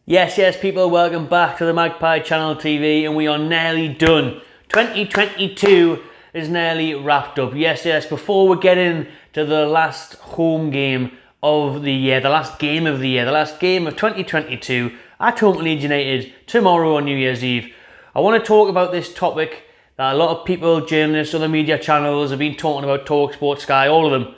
Yes, people, welcome back to the Magpie Channel TV, and we are nearly done. 2022 is nearly wrapped up. Yes, before we get into the last home game of the year, the last game of 2022 at home to Leeds United tomorrow on New Year's Eve, I want to talk about this topic that a lot of people, journalists, other media channels have been talking about, TalkSport, Sky, all of them.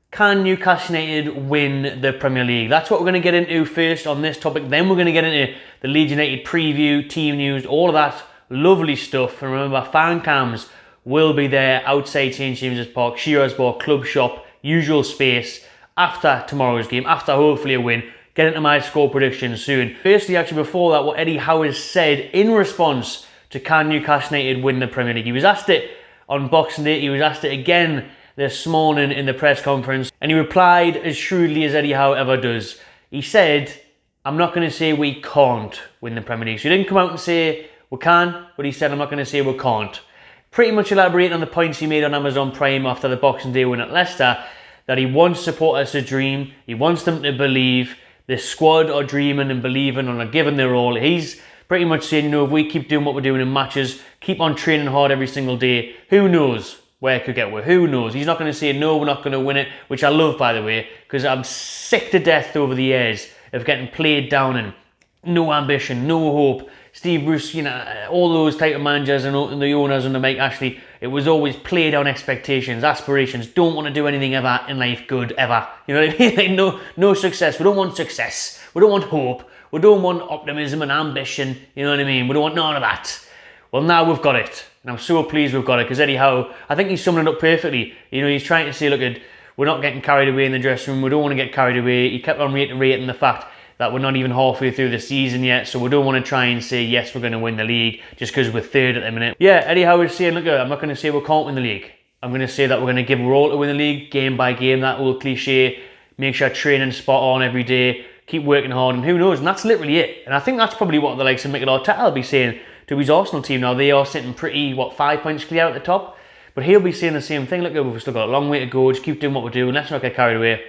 Can Newcastle United win the Premier League? That's what we're going to get into first on this topic. Then we're going to get into the Leeds United preview, team news, all of that lovely stuff. And remember, fan cams will be there outside St James's Park, Shearers Bar, Club Shop, usual space after tomorrow's game, after hopefully a win. Get into my score predictions soon. Firstly, actually, before that, what Eddie Howe has said in response to can Newcastle United win the Premier League. He was asked it on Boxing Day, he was asked it again this morning in the press conference, and he replied as shrewdly as Eddie Howe ever does. He said, I'm not going to say we can't win the Premier League. So he didn't come out and say we can, but he said I'm not going to say we can't. Pretty much elaborating on the points he made on Amazon Prime after the Boxing Day win at Leicester, that he wants supporters to dream, he wants them to believe, the squad are dreaming and believing and are giving their all. He's pretty much saying, if we keep doing what we're doing in matches, keep on training hard every single day, who knows where it could get? Who knows? He's not going to say, no, we're not going to win it, which I love, by the way, because I'm sick to death over the years of getting played down and no ambition, no hope. Steve Bruce, all those type of managers and the owners under Mike Ashley, it was always play down expectations, aspirations, don't want to do anything ever in life good, ever. You know what I mean? Like no success. We don't want success. We don't want hope. We don't want optimism and ambition. You know what I mean? We don't want none of that. Well, now we've got it. And I'm so pleased we've got it, because Eddie Howe, I think he's summing it up perfectly. He's trying to say, look, we're not getting carried away in the dressing room. We don't want to get carried away. He kept on reiterating the fact that we're not even halfway through the season yet, so we don't want to try and say, yes, we're going to win the league just because we're third at the minute. Yeah, Eddie Howe is saying, look, I'm not going to say we can't win the league. I'm going to say that we're going to give our all to win the league, game by game, that old cliche. Make sure training spot on every day. Keep working hard, and who knows? And that's literally it. And I think that's probably what the likes of Mikel Arteta will be saying to his Arsenal team now. They are sitting pretty, 5 points clear at the top? But he'll be saying the same thing. Look, we've still got a long way to go. Just keep doing what we're doing. Let's not get carried away.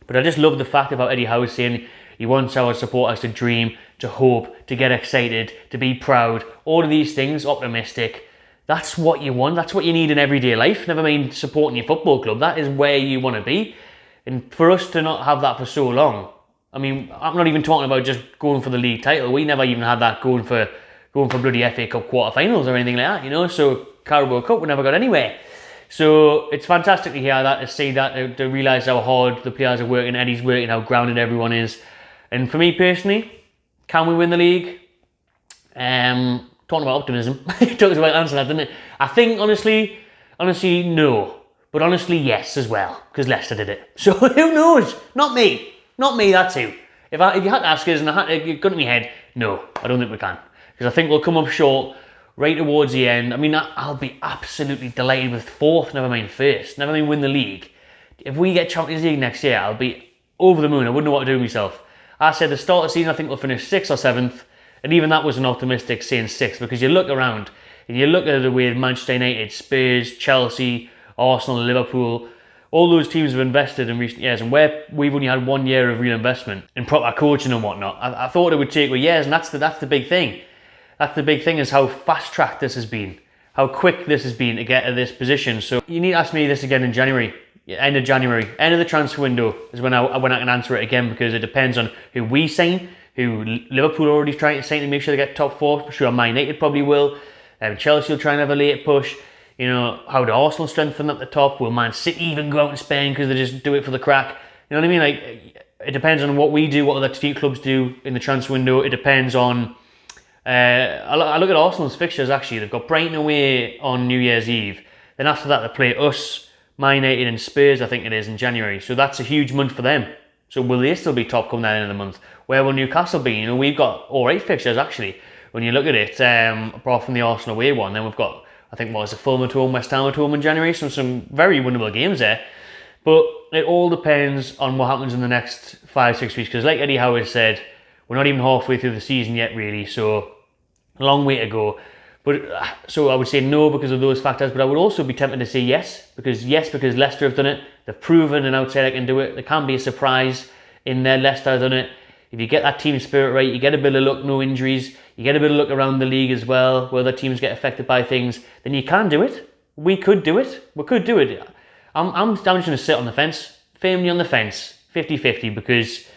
But I just love the fact about Eddie Howe is saying he wants our supporters to dream, to hope, to get excited, to be proud. All of these things, optimistic. That's what you want. That's what you need in everyday life. Never mind supporting your football club. That is where you want to be. And for us to not have that for so long, I mean, I'm not even talking about just going for the league title. We never even had that going for bloody FA Cup quarterfinals or anything like that, So Carabao Cup, we never got anywhere. So it's fantastic to hear that, to see that, to realise how hard the players are working, Eddie's working, how grounded everyone is. And for me personally, can we win the league? Talking about optimism, it talks about answering that, didn't it? I think honestly, no. But honestly, yes as well, because Leicester did it. So who knows? Not me, that's who. If you had to ask us and I had to gun to my head, no, I don't think we can. Because I think we'll come up short right towards the end. I mean, I'll be absolutely delighted with fourth, never mind first, never mind win the league. If we get Champions League next year, I'll be over the moon. I wouldn't know what to do with myself. I said the start of the season, I think we'll finish 6th or 7th. And even that was an optimistic saying 6th, because you look around and you look at the way Manchester United, Spurs, Chelsea, Arsenal, Liverpool, all those teams have invested in recent years, and where we've only had 1 year of real investment in proper coaching and whatnot. I thought it would take years, and that's the big thing. That's the big thing, is how fast-tracked this has been, how quick this has been to get to this position. So you need to ask me this again in January, end of January, end of the transfer window is when I can answer it again, because it depends on who we sign, who Liverpool are already trying to sign to make sure they get top 4. I'm sure Man United probably will. Chelsea will try and have a late push. How do Arsenal strengthen at the top? Will Man City even go out and spend because they just do it for the crack? You know what I mean? Like, it depends on what we do, what other team clubs do in the transfer window. It depends on... I look at Arsenal's fixtures, actually. They've got Brighton away on New Year's Eve. Then after that, they play us, Man United and Spurs, I think it is, in January. So that's a huge month for them. So will they still be top come that end of the month? Where will Newcastle be? We've got alright fixtures, actually. When you look at it, apart from the Arsenal away one, then we've got... I think Fulham at home, West Ham at home in January. Some very winnable games there. But it all depends on what happens in the next 5-6 weeks. Because like Eddie Howe has said, we're not even halfway through the season yet, really. So a long way to go. But so I would say no because of those factors. But I would also be tempted to say yes because Leicester have done it. They've proven an outsider can do it. There can be a surprise in there. Leicester have done it. if you get that team spirit right, you get a bit of luck, no injuries, you get a bit of luck around the league as well, where other teams get affected by things, then you can do it. We could do it. We could do it. I'm just going to sit on the fence, firmly on the fence, 50-50, because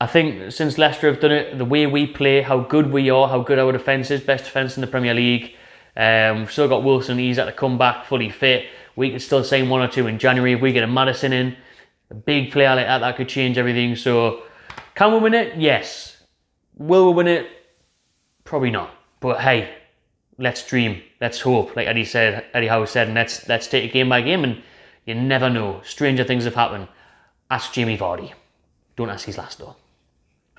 I think since Leicester have done it, the way we play, how good we are, how good our defence is, best defence in the Premier League. We've still got Wilson, he's had to come back fully fit. We could still sign 1 or 2 in January. If we get a Maddison in, a big player like that, that could change everything. So, can we win it? Yes. Will we win it? Probably not. But hey, let's dream. Let's hope. Like Eddie Howe said, and let's take it game by game. And you never know. Stranger things have happened. Ask Jamie Vardy. Don't ask his last though.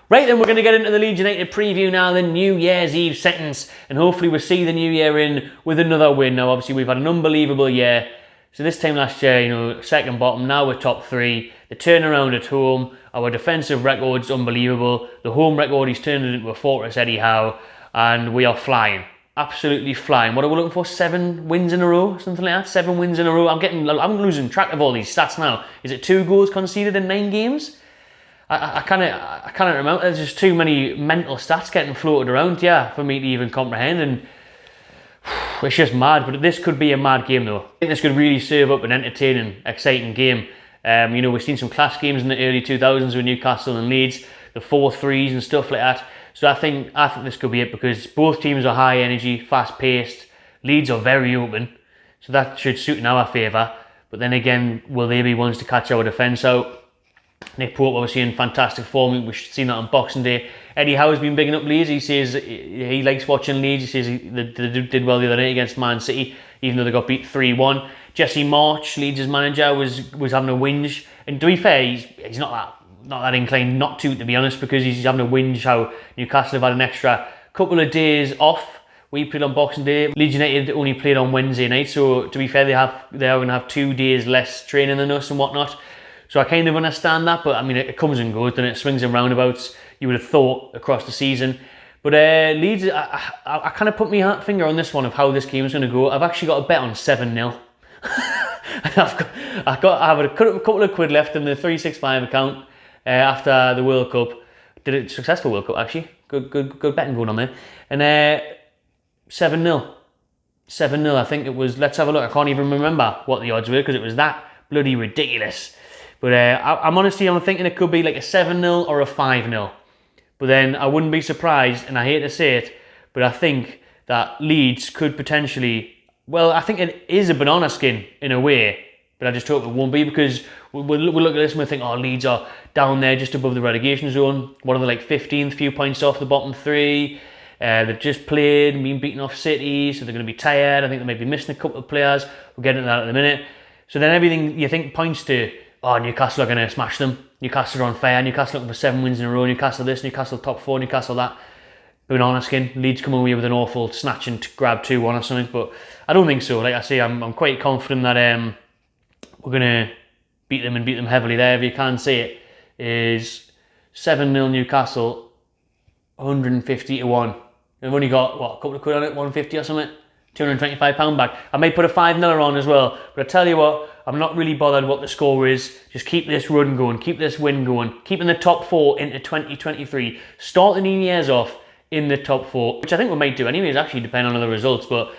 Right then, we're going to get into the Leeds United preview now, the New Year's Eve sentence, and hopefully we'll see the new year in with another win. Now, obviously, we've had an unbelievable year. So this time last year, you know, second bottom, now we're top 3. The turnaround at home, our defensive record's unbelievable. The home record, he's turned it into a fortress, Eddie Howe, and we are flying. Absolutely flying. What are we looking for? 7 wins in a row? Something like that? 7 wins in a row? I'm losing track of all these stats now. Is it 2 goals conceded in 9 games? I can't remember. There's just too many mental stats getting floated around, yeah, for me to even comprehend, and it's just mad. But this could be a mad game though. I think this could really serve up an entertaining, exciting game. You know, we've seen some class games in the early 2000s with Newcastle and Leeds, the 4-3s and stuff like that. So I think this could be it, because both teams are high energy, fast paced. Leeds are very open, so that should suit in our favour. But then again, will they be ones to catch our defence out? Nick Pope obviously in fantastic form. We've seen that on Boxing Day. Eddie Howe's been bigging up Leeds. He says he likes watching Leeds. He says they did well the other night against Man City, even though they got beat 3-1. Jesse March, Leeds' manager, was having a whinge. And to be fair, he's not that inclined not to be honest, because he's having a whinge how Newcastle have had an extra couple of days off. We played on Boxing Day. Leeds United only played on Wednesday night, so to be fair, they're going to have 2 days less training than us and whatnot. So I kind of understand that, but I mean, it comes and goes, and it swings and roundabouts, you would have thought, across the season. But Leeds, I kind of put my finger on this one of how this game is going to go. I've actually got a bet on 7-0. I have a couple of quid left in the 365 account after the World Cup. Did a successful World Cup, actually. Good betting going on there. And 7-0. 7-0, I think it was. Let's have a look. I can't even remember what the odds were, because it was that bloody ridiculous. But I'm thinking it could be like a 7-0 or a 5-0. But then I wouldn't be surprised, and I hate to say it, but I think that Leeds could potentially, well, I think it is a banana skin in a way, but I just hope it won't be, because we'll look at this and we'll think, oh, Leeds are down there just above the relegation zone. What are they, like 15th, few points off the bottom 3? They've just played, been beaten off City, so they're going to be tired. I think they might be missing a couple of players. We'll get into that in a minute. So then everything you think points to, oh, Newcastle are going to smash them. Newcastle are on fire. Newcastle looking for 7 wins in a row. Newcastle this, Newcastle top 4, Newcastle that. Banana skin. Leeds come away with an awful snatch and grab 2-1 or something. But I don't think so. Like I say, I'm quite confident that we're going to beat them, and beat them heavily there. If you can't say it, is 7-0 Newcastle, 150-1. They've only got, what, a couple of quid on it, 150 or something? £225 back. I may put a 5-0 on as well. But I tell you what, I'm not really bothered what the score is. Just keep this run going, keep this win going, keep in the top 4 into 2023. Start the new year's off in the top 4, which I think we might do anyways, actually, depending on the results. But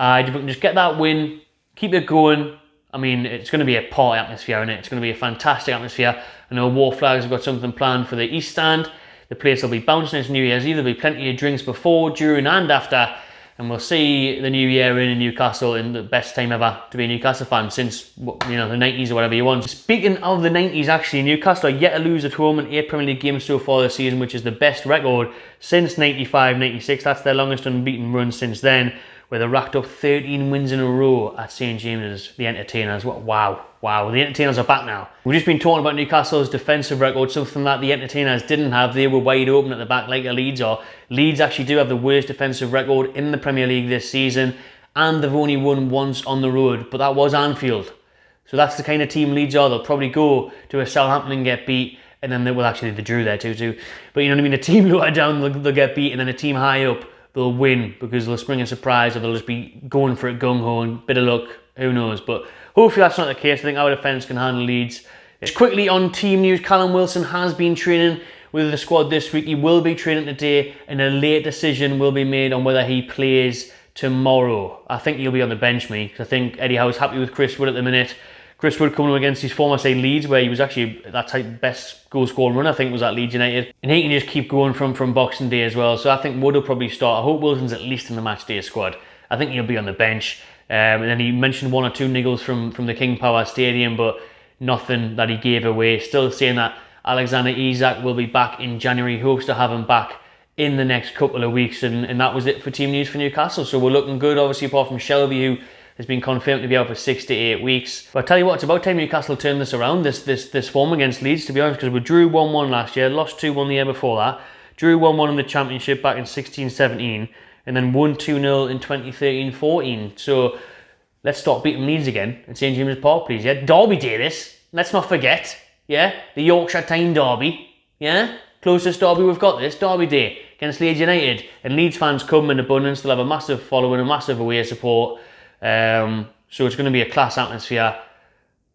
if we can just get that win, keep it going. I mean, it's going to be a party atmosphere, isn't it? It's going to be a fantastic atmosphere. I know War Flags have got something planned for the East Stand. The place will be bouncing. It's New Year's Eve. There'll be plenty of drinks before, during and after. And we'll see the new year in Newcastle in the best time ever to be a Newcastle fan since, you know, the 90s or whatever you want. Speaking of the 90s, actually, Newcastle are yet to lose at home in 8 Premier League games so far this season, which is the best record since 95-96. That's their longest unbeaten run since then, where they racked up 13 wins in a row at St James's. The Entertainers. Wow. The Entertainers are back now. We've just been talking about Newcastle's defensive record, something that the Entertainers didn't have. They were wide open at the back like the Leeds are. Leeds actually do have the worst defensive record in the Premier League this season, and they've only won once on the road, but that was Anfield. So that's the kind of team Leeds are. They'll probably go to a Southampton and get beat, and then they drew there too. But you know what I mean? A team lower down, they'll get beat, and then a team high up, they'll win because they'll spring a surprise, or they'll just be going for it gung-ho and bit of luck, who knows. But hopefully that's not the case. I think our defence can handle Leeds. Just quickly on team news, Callum Wilson has been training with the squad this week. He will be training today, and a late decision will be made on whether he plays tomorrow. I think he'll be on the bench, me, because I think Eddie Howe's happy with Chris Wood at the minute. Chris Wood coming against his former side Leeds, where he was actually that type best goal scoring run, I think, was at Leeds United. And he can just keep going from Boxing Day as well. So I think Wood will probably start. I hope Wilson's at least in the match day squad. I think he'll be on the bench. And then he mentioned 1 or 2 niggles from the King Power Stadium, but nothing that he gave away. Still saying that Alexander Isak will be back in January. He hopes to have him back in the next couple of weeks. And that was it for team news for Newcastle. So we're looking good, obviously, apart from Shelby, who has been confirmed to be out for 6 to 8 weeks. But I tell you what, it's about time Newcastle turned this around, this form against Leeds, to be honest, because we drew 1-1 last year, lost 2-1 the year before that, drew 1-1 in the Championship back in 16-17, and then won 2-0 in 2013-14. So let's start beating Leeds again at St James's Park, please, yeah? Derby Day this, let's not forget, yeah? The Yorkshire Tyne Derby, yeah? Closest derby we've got this, Derby Day against Leeds United. And Leeds fans come in abundance, they'll have a massive following, a massive away support. So it's going to be a class atmosphere.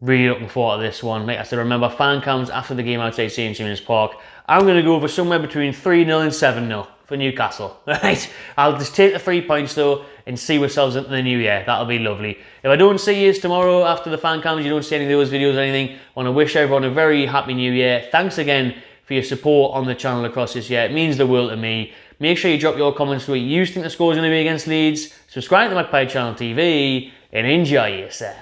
Really looking forward to this one. Like I said, remember, fan cams after the game outside St James's Park. I'm going to go for somewhere between 3-0 and 7-0 for Newcastle. Right? I'll just take the 3 points though and see ourselves into the new year. That'll be lovely. If I don't see you tomorrow after the fan cams, you don't see any of those videos or anything, I want to wish everyone a very happy new year. Thanks again for your support on the channel across this year. It means the world to me. Make sure you drop your comments what you think the score is going to be against Leeds. Subscribe to my Magpie Channel TV and enjoy yourself.